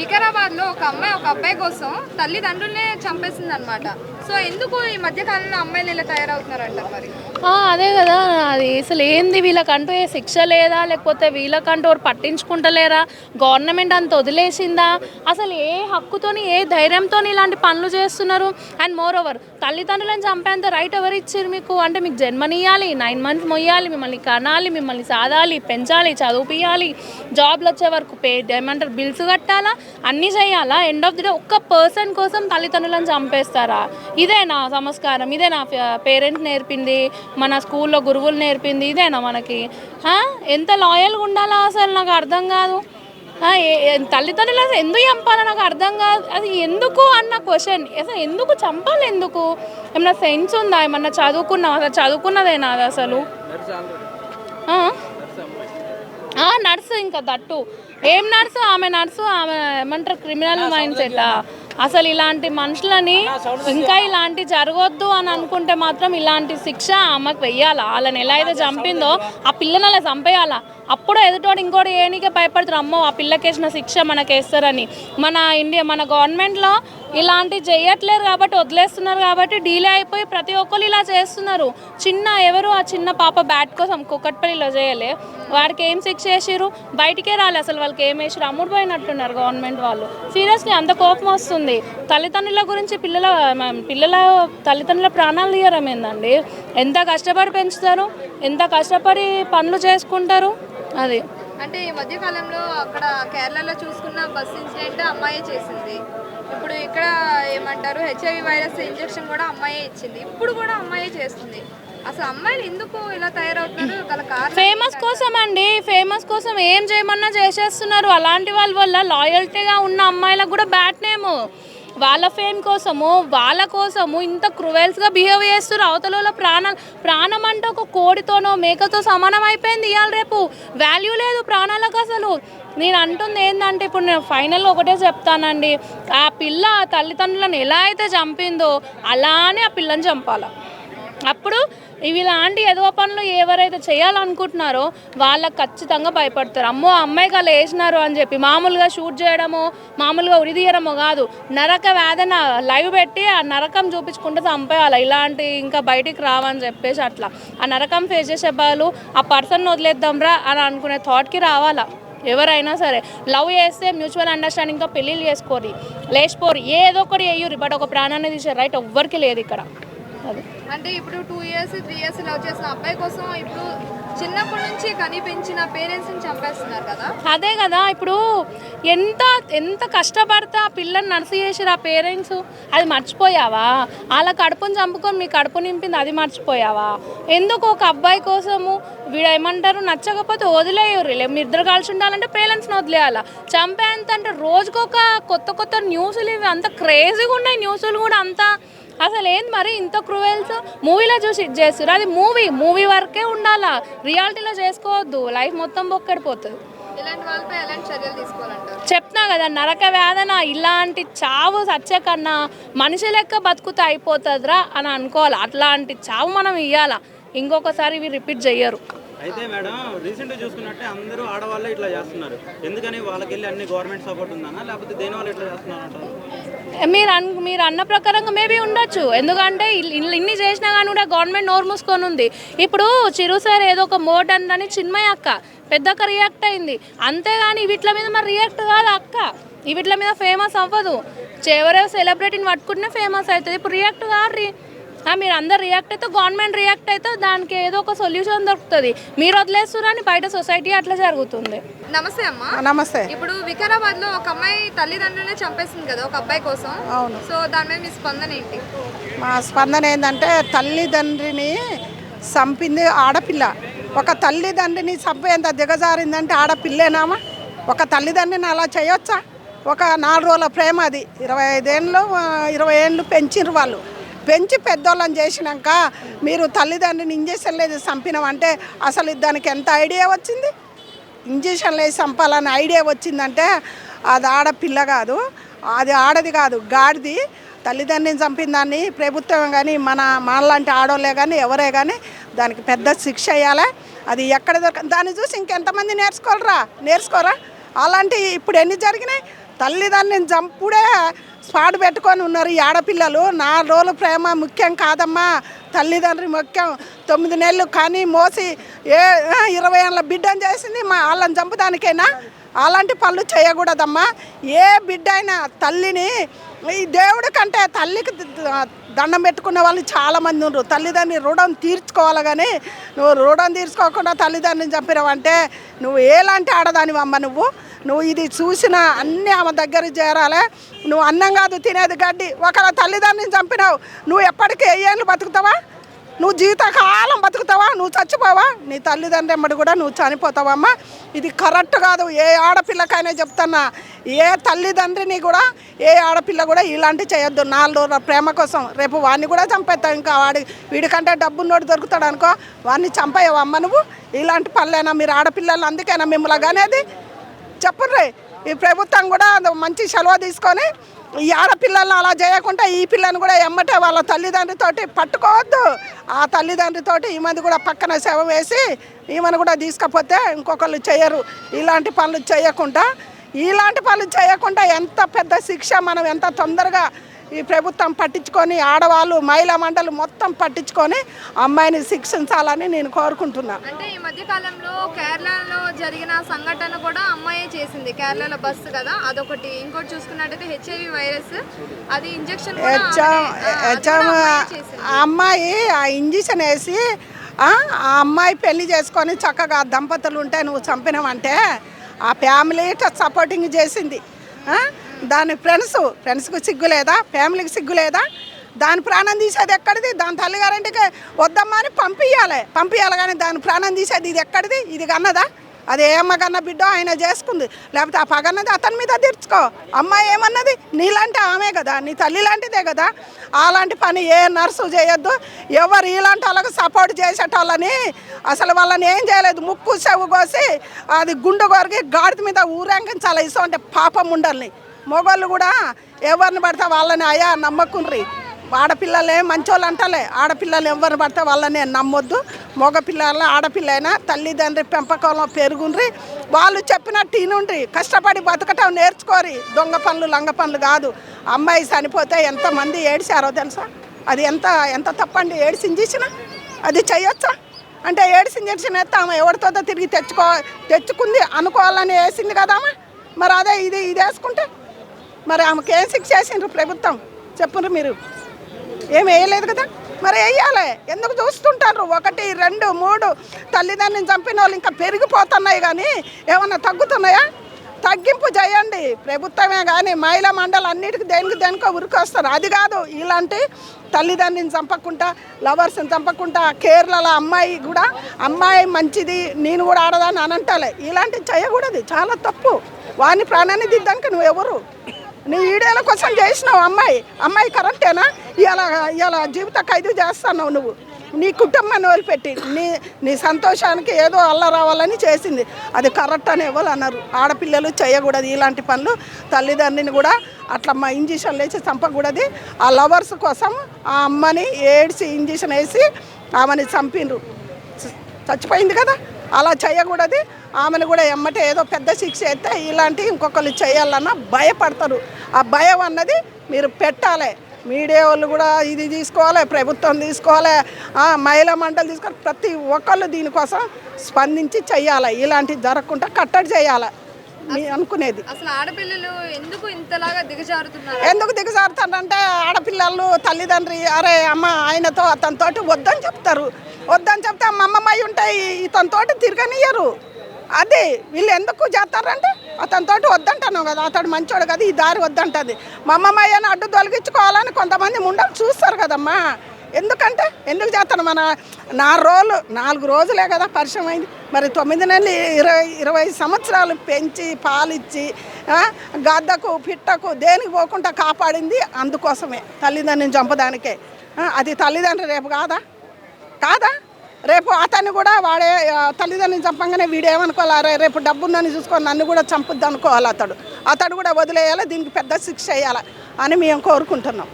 వికారాబాద్లో ఒక అమ్మాయి ఒక అబ్బాయి కోసం తల్లిదండ్రులనే చంపేసింది అనమాట. సో ఎందుకు ఈ మధ్య కాలంలో అమ్మాయిలు ఇలా తయారవుతున్నారు అంటారు మరి? అదే కదా, అది అసలు ఏంది, వీళ్ళకంటూ ఏ శిక్ష లేదా, లేకపోతే వీళ్ళకంటూ ఎవరు పట్టించుకుంటలేరా, గవర్నమెంట్ అంత వదిలేసిందా, అసలు ఏ హక్కుతోని ఏ ధైర్యంతో ఇలాంటి పనులు చేస్తున్నారు? అండ్ మోర్ ఓవర్ తల్లిదండ్రులను చంపేంత రైట్ ఎవరు ఇచ్చారు మీకు? అంటే మీకు జన్మనియాలి, 9 months మొయ్యాలి, మిమ్మల్ని కనాలి, మిమ్మల్ని సాదాలి, పెంచాలి, చదివిపియాలి, జాబ్లు వచ్చే వరకు ఏమంటారు బిల్స్ కట్టాలా, అన్నీ చేయాలా. ఎండ్ ఆఫ్ ది డే ఒక్క పర్సన్ కోసం తల్లిదండ్రులను చంపేస్తారా? ఇదేనా సంస్కారం? ఇదేనా పేరెంట్స్ నేర్పింది, మన స్కూల్లో గురువులు నేర్పింది? ఇదేనా మనకి? ఎంత లాయల్గా ఉండాలా అసలు నాకు అర్థం కాదు. తల్లిదండ్రులు అసలు ఎందుకు చంపాలో నాకు అర్థం కాదు. అది ఎందుకు అన్న క్వశ్చన్, అసలు ఎందుకు చంపాలి? ఎందుకు? ఏమన్నా సెన్స్ ఉందా? ఏమన్నా చదువుకున్నావు? అసలు చదువుకున్నదేనా అది అసలు? నర్సు, ఇంకా దట్టు ఏం నర్సు? ఆమె నర్సు, ఆమె ఏమంటారు క్రిమినల్ మైండ్ సెట్. అసలు ఇలాంటి మనుషులని ఇంకా ఇలాంటి జరగొద్దు అని అనుకుంటే మాత్రం ఇలాంటి శిక్ష ఆమెకు వెయ్యాలా. వాళ్ళని ఎలా అయితే చంపిందో ఆ పిల్లని అలా చంపేయాలా. అప్పుడు ఎదుటోడు ఇంకోటి ఏనికే భయపడతారు, అమ్మో ఆ పిల్లకేసిన శిక్ష మనకేస్తారని. మన గవర్నమెంట్లో ఇలాంటివి చేయట్లేరు కాబట్టి, వదిలేస్తున్నారు కాబట్టి డిలే అయిపోయి ప్రతి ఒక్కరు ఇలా చేస్తున్నారు. ఆ చిన్న పాప బ్యాట్ కోసం కుక్కట్పల్లిలో చేయలే, వాడికి ఏం శిక్ష వేసిరు? బయటికే రాలే అసలు. వాళ్ళకి ఏం వేసిరు? అమ్ముడు పోయినట్టున్నారు గవర్నమెంట్ వాళ్ళు. సీరియస్లీ అంత కోపం వస్తుంది. తల్లిదండ్రుల గురించి పిల్లల తల్లిదండ్రుల ప్రాణాలు తీయడం ఏందండి? ఎంత కష్టపడి పెంచుతారు, ఎంత కష్టపడి పనులు చేసుకుంటారు. అది అంటే ఈ మధ్య కాలంలో అక్కడ కేరళలో చూసుకున్న బస్ ఇన్సిడెంట్ అమ్మాయే చేసింది. ఇప్పుడు ఇక్కడ ఏమంటారు HIV వైరస్ ఇంజెక్షన్ కూడా అమ్మాయే ఇచ్చింది. ఇప్పుడు కూడా అమ్మాయే చేస్తుంది. అసలు అమ్మాయిలు ఎందుకు ఇలా తయారవుతున్నారు? గల కారణం ఫేమస్ కోసం అండి. ఫేమస్ కోసం ఏం చేయమన్నా చేసేస్తున్నారు. అలాంటి వాళ్ళ వల్ల లాయల్టీగా ఉన్న అమ్మాయిలకు కూడా బ్యాడ్ నేమ్. వాళ్ళ ఫేమ్ కోసము, వాళ్ళ కోసము ఇంత క్రూవెల్స్గా బిహేవ్ చేస్తారు. అవతల ప్రాణం అంటే ఒక కోడితోనో మేకతో సమానం అయిపోయింది. ఇవాళ రేపు వాల్యూ లేదు ప్రాణాలకు అసలు. నేను అంటుంది ఏంటంటే, ఇప్పుడు నేను ఫైనల్గా ఒకటే చెప్తానండి, ఆ పిల్ల తల్లిదండ్రులను ఎలా అయితే చంపిందో అలానే ఆ పిల్లని చంపాలి. అప్పుడు ఇలాంటి ఎదవ పనులు ఎవరైతే చేయాలనుకుంటున్నారో వాళ్ళకి ఖచ్చితంగా భయపడతారు. అమ్మో అమ్మాయికి అలా వేసినారు అని చెప్పి మామూలుగా షూట్ చేయడమో, మామూలుగా ఉరిదీయడమో కాదు, నరక వేదన లైవ్ పెట్టి ఆ నరకం చూపించుకుంటూ చంపేయాలి. ఇలాంటి ఇంకా బయటికి రావని చెప్పేసి అట్లా ఆ నరకం ఫేస్ చేసే వాళ్ళు ఆ పర్సన్ వదిలేద్దాంరా అని అనుకునే థాట్కి రావాలా. ఎవరైనా సరే లవ్ చేస్తే మ్యూచువల్ అండర్స్టాండింగ్తో పెళ్ళిళ్ళు చేసుకోరు, లేచిపోరు, ఏదో ఒకటి వేయరు. బట్ ఒక ప్రాణాన్ని తీసే రైట్ ఎవ్వరికి లేదు ఇక్కడ. అది అంటే ఇప్పుడు 2 years 3 years లవ్ చేసిన అబ్బాయి కోసం ఇప్పుడు చిన్నప్పటి నుంచి కనిపించిన పేరెంట్స్ని చంపేస్తున్నారు కదా. అదే కదా, ఇప్పుడు ఎంత కష్టపడితే ఆ పిల్లని నర్సు చేసిరు ఆ పేరెంట్స్. అది మర్చిపోయావా? వాళ్ళ కడుపుని చంపుకొని మీ కడుపు నింపింది అది మర్చిపోయావా? ఎందుకు ఒక అబ్బాయి కోసము వీడు ఏమంటారు నచ్చకపోతే వదిలేయరు. మీ ఇద్దరు కలిసి ఉండాలంటే పేరెంట్స్ని వదిలేయాలా? చంపేంత అంటే రోజుకొక కొత్త న్యూస్లు, ఇవి అంత క్రేజీగా ఉన్నాయి న్యూస్లు కూడా అంతా. అసలు ఏంది మరి ఇంత క్రూవెల్స్? మూవీలో చూసి ఇది చేస్తారు. అది మూవీ వరకే ఉండాలా, రియాలిటీలో చేసుకోవద్దు. లైఫ్ మొత్తం బొక్కడిపోతుంది. ఇలాంటి వాళ్ళపై ఎలాంటి చర్యలు తీసుకోవాలంటారు? చెప్తున్నా కదా, నరక వేదన, ఇలాంటి చావు సచ్చే కన్నా మనిషి లెక్క బతుకుతే అయిపోతుందిరా అని అనుకోవాలి. అట్లాంటి చావు మనం ఇవ్వాలా. ఇంకొకసారి ఇవి రిపీట్ చెయ్యరు. అయితే మేడం రీసెంట్గా చూసుకున్నట్టే అందరూ ఆడవాళ్ళే ఇట్లా చేస్తున్నారు. ఎందుకని వాళ్ళకి వెళ్ళి అన్ని గవర్నమెంట్ సపోర్ట్ ఉందన్నా, లేకపోతే దేని వాళ్ళు ఇట్లా చేస్తున్నారు అంటారు? మీరు అన్న ప్రకారంగా మేబీ ఉండొచ్చు. ఎందుకంటే ఇన్ని చేసినా కానీ కూడా గవర్నమెంట్ నోరు మూసుకొని ఉంది. ఇప్పుడు చిరు సార్ ఏదో ఒక మోడ్ అని చిన్మయ అక్క పెద్దక్క రియాక్ట్ అయింది, అంతేగాని వీటిల మీద మరి రియాక్ట్ కాదు అక్క. వీటిల మీద ఫేమస్ అవ్వదు. ఎవరెవరు సెలబ్రిటీని పట్టుకుంటే ఫేమస్ అవుతుంది. ఇప్పుడు రియాక్ట్ కాదు. మీరు అందరు రియాక్ట్ అయితే గవర్నమెంట్ రియాక్ట్ అయితే దానికి ఏదో ఒక సొల్యూషన్ దొరుకుతుంది. మీరు వదిలేస్తున్నారని బయట సొసైటీ అట్లా జరుగుతుంది. నమస్తే అమ్మా. నమస్తే. ఇప్పుడు వికారాబాద్ లో ఒక అమ్మాయి తల్లిదండ్రులనే చంపేసింది కదా ఒక అబ్బాయి కోసం. అవును. సో దాని మీద మీ స్పందన ఏంటి? మా స్పందన ఏంటంటే, తల్లిదండ్రిని చంపింది ఆడపిల్ల. ఒక తల్లిదండ్రిని చంపేంత దిగజారిందంటే ఆడపిల్లేనామా? ఒక తల్లిదండ్రిని అలా చేయొచ్చా? ఒక 4 రోజుల ప్రేమ అది. 20 ఏళ్ళు పెంచిరు వాళ్ళు. పెంచి పెద్దోళ్ళని చేసినాక మీరు తల్లిదండ్రిని ఇంజక్షన్ లేదు చంపినామంటే అసలు దానికి ఎంత ఐడియా వచ్చింది? ఇంజక్షన్ లేదు చంపాలని ఐడియా వచ్చిందంటే అది ఆడపిల్ల కాదు, అది ఆడది కాదు, గాడిది. తల్లిదండ్రిని చంపిన దాన్ని ప్రభుత్వం కానీ మనలాంటి ఆడోళ్ళే కానీ ఎవరే కానీ దానికి పెద్ద శిక్ష వేయాలి. అది ఎక్కడ దాన్ని చూసి ఇంకెంతమంది నేర్చుకోరా? అలాంటి ఇప్పుడు ఎన్ని జరిగినాయి? తల్లిదండ్రిని చంపుడే స్పాట్ పెట్టుకొని ఉన్నారు ఈ ఆడపిల్లలు. 4 రోజులు ప్రేమ ముఖ్యం కాదమ్మా, తల్లిదండ్రి ముఖ్యం. 9 నెలలు కానీ మోసి 20 ఏళ్ళ బిడ్డను చేసింది వాళ్ళని చంపడానికైనా. అలాంటి పనులు చేయకూడదమ్మా. ఏ బిడ్డ అయినా తల్లిని ఈ దేవుడి కంటే తల్లికి దండం పెట్టుకునే వాళ్ళు చాలామంది ఉన్నారు. తల్లిదండ్రి రుణం తీర్చుకోవాలి, కానీ నువ్వు రుణం తీర్చుకోకుండా తల్లిదండ్రిని చంపినావంటే నువ్వు ఎలాంటి ఆడదానివమ్మ నువ్వు ఇది చూసిన అన్నీ ఆమె దగ్గర చేరాలి. నువ్వు అన్నం కాదు తినేది గడ్డి. ఒకవేళ తల్లిదండ్రిని చంపినావు, నువ్వు ఎప్పటికీ 10 ఏళ్ళు బతుకుతావా? నువ్వు జీవితకాలం బతుకుతావా? నువ్వు చచ్చిపోవా? నీ తల్లిదండ్రి ఎమ్మడి కూడా నువ్వు చనిపోతావమ్మా. ఇది కరెక్ట్ కాదు. ఏ ఆడపిల్లకైనా చెప్తున్నా, ఏ తల్లిదండ్రిని కూడా ఏ ఆడపిల్ల కూడా ఇలాంటివి చేయొద్దు. 4 రోజుల ప్రేమ కోసం రేపు వాడిని కూడా చంపేస్తావు. ఇంకా వీడికంటే డబ్బున్నోడు దొరుకుతాడు అనుకో, వాడిని చంపేయవమ్మ నువ్వు. ఇలాంటి పనులైనా మీరు ఆడపిల్లలు అందుకైనా మిమ్మల్ని కానేది చెప్పుర్రే. ఈ ప్రభుత్వం కూడా మంచి సెలవు తీసుకొని ఈ ఆడపిల్లలను అలా చేయకుండా ఈ పిల్లని కూడా ఎమ్మటే వాళ్ళ తల్లిదండ్రితోటి పట్టుకోవద్దు. ఆ తల్లిదండ్రితోటి ఈమెది కూడా పక్కన శవ వేసి ఈమెను కూడా తీసుకపోతే ఇంకొకళ్ళు చేయరు. ఇలాంటి పనులు చేయకుండా ఎంత పెద్ద శిక్ష మనం ఎంత తొందరగా ఈ ప్రభుత్వం పట్టించుకొని ఆడవాళ్ళు మహిళా మండలి మొత్తం పట్టించుకొని అమ్మాయిని శిక్షించాలని నేను కోరుకుంటున్నా. అంటే ఈ మధ్య కాలంలో కేరళలో జరిగిన సంఘటన కూడా అమ్మాయే చేసింది. కేరళలో బస్సు కదా అదొకటి. ఇంకోటి చూసుకున్నట్టయితే HIV వైరస్ అది ఇంజెక్షన్ అమ్మాయి ఆ ఇంజెక్షన్ వేసి ఆ అమ్మాయి పెళ్లి చేసుకొని చక్కగా దంపతులు ఉంటే నువ్వు చంపినావంటే ఆ ఫ్యామిలీ సపోర్టింగ్ చేసింది. దాని ఫ్రెండ్స్కి సిగ్గు లేదా? ఫ్యామిలీకి సిగ్గు లేదా? దాని ప్రాణం తీసేది ఎక్కడిది? దాని తల్లిగారింటికి వద్దమ్మా అని పంపించాలి కానీ దాని ప్రాణం తీసేది ఇది ఎక్కడిది? ఇది కన్నదా? అది ఏమగన్న బిడ్డో ఆయన చేసుకుంది, లేకపోతే ఆ పగన్నది అతని మీద తీర్చుకో. అమ్మాయి ఏమన్నది? నీలాంటి ఆమె కదా, నీ తల్లి లాంటిదే కదా. అలాంటి పని ఏ నర్సు చేయొద్దు. ఎవరు ఇలాంటి వాళ్ళకి సపోర్ట్ చేసేటోళ్ళని అసలు వాళ్ళని ఏం చేయలేదు. ముక్కు చెవు కోసి అది గుండు కొరికి గాడిద మీద ఊరేంకించాలి. ఇటువంటి పాపం ఉండాలి. మొగోళ్ళు కూడా ఎవరిని పడితే వాళ్ళని అయ్యా నమ్మకుండ్రి. ఆడపిల్లలే మంచోళ్ళు అంటలే. ఆడపిల్లలు ఎవరిని పడితే వాళ్ళని నమ్మొద్దు. మగపిల్లల ఆడపిల్ల అయినా తల్లిదండ్రి పెంపకంలో పెరుగుండ్రి. వాళ్ళు చెప్పినట్టు ఇనుండ్రి. కష్టపడి బతకటం నేర్చుకోరి. దొంగ పనులు లంగ పనులు కాదు. అమ్మాయి చనిపోతే ఎంతమంది ఏడిచారో తెలుసా? అది ఎంత తప్పండి. ఏడిసి ఇంజెక్షన్ అది చెయ్యొచ్చా? అంటే ఏడిసి ఇంజెక్షన్ వేస్తే ఆమె ఎవరితో తిరిగి తెచ్చుకుంది అనుకోవాలని వేసింది కదా ఆమె. మరి అదే ఇది వేసుకుంటే మరి ఆమెకి ఏం శిక్ష చేసిండ్రు ప్రభుత్వం చెప్పుండ్రు మీరు? ఏమి వేయలేదు కదా. మరి వేయాలి. ఎందుకు చూస్తుంటారు? 1, 2, 3 తల్లిదండ్రిని చంపిన వాళ్ళు ఇంకా పెరిగిపోతున్నాయి కానీ ఏమన్నా తగ్గుతున్నాయా? తగ్గింపు చేయండి ప్రభుత్వమే కానీ మహిళా మండలి అన్నిటికీ దేనికో ఉరికొస్తారు. అది కాదు. ఇలాంటి తల్లిదండ్రిని చంపకుండా లవర్స్ని చంపకుండా కేరళలో అమ్మాయి మంచిది నేను కూడా ఆడదాన్ని అని అంటాలే. ఇలాంటివి చేయకూడదు. చాలా తప్పు. వాని ప్రాణాన్ని దిద్దానికి నువ్వెవరు? నీ ఈడేళ్ళ కోసం చేసినావు. అమ్మాయి కరెక్టేనా? ఇలా జీవిత ఖైదు చేస్తున్నావు నువ్వు. నీ కుటుంబాన్ని వదిలిపెట్టి నీ సంతోషానికి ఏదో అల్ల రావాలని చేసింది. అది కరెక్ట్ అని ఎవరు అన్నారు? ఆడపిల్లలు చేయకూడదు ఇలాంటి పనులు. తల్లిదండ్రిని కూడా అట్లా ఇంజెక్షన్ వేసి చంపకూడదు. ఆ లవర్స్ కోసం ఆ అమ్మని ఏడ్చి ఇంజెక్షన్ వేసి ఆమెని చంపిండ్రు. చచ్చిపోయింది కదా. అలా చేయకూడదు. ఆమెను కూడా ఎమ్మటే ఏదో పెద్ద శిక్ష అయితే ఇలాంటివి ఇంకొకరు చేయాలన్నా భయపడతారు. ఆ భయం అన్నది మీరు పెట్టాలి. మీడియా వాళ్ళు కూడా ఇది తీసుకోవాలి, ప్రభుత్వం తీసుకోవాలి, మహిళా మండలి తీసుకోవాలి. ప్రతి ఒక్కళ్ళు దీనికోసం స్పందించి చెయ్యాలి. ఇలాంటివి జరగకుండా కట్టడి చేయాలి అనుకునేది. అసలు ఆడపిల్లలు ఎందుకు ఇంతలాగా దిగజారుతున్నారు? ఎందుకు దిగజారుతారంటే ఆడపిల్లలు తల్లిదండ్రి అరే అమ్మ ఆయనతో అతనితోటి వద్దని చెప్తారు. వద్దని చెప్తే మా అమ్మమ్మాయి ఉంటాయి ఇతనితోటి తిరగనియ్యరు. అది వీళ్ళు ఎందుకు చేస్తారంటే అతనితోటి వద్దంటాను కదా, అతడు మంచోడు కదా, ఈ దారి వద్దంటుంది. మా అమ్మమ్మాయి అని అడ్డు తొలగించుకోవాలని కొంతమంది ముండలు చూస్తారు కదమ్మా. ఎందుకంటే ఎందుకు చేస్తాను? మన 4 రోజులే కదా పరిచయం అయింది. మరి 9 నెలలు 20 సంవత్సరాలు పెంచి పాలిచ్చి గద్దకు పిట్టకు దేనికి పోకుండా కాపాడింది అందుకోసమే, తల్లిదండ్రిని చంపడానికే. అది తల్లిదండ్రి రేపు కాదా? రేపు అతన్ని కూడా వాడే తల్లిదండ్రిని చంపంగానే వీడేమనుకోవాలి? రేపు డబ్బుందని చూసుకొని నన్ను కూడా చంపుద్ది అనుకోవాలి. అతడు కూడా వదిలేయాలి. దీనికి పెద్ద శిక్ష వేయాలి అని మేము కోరుకుంటున్నాం.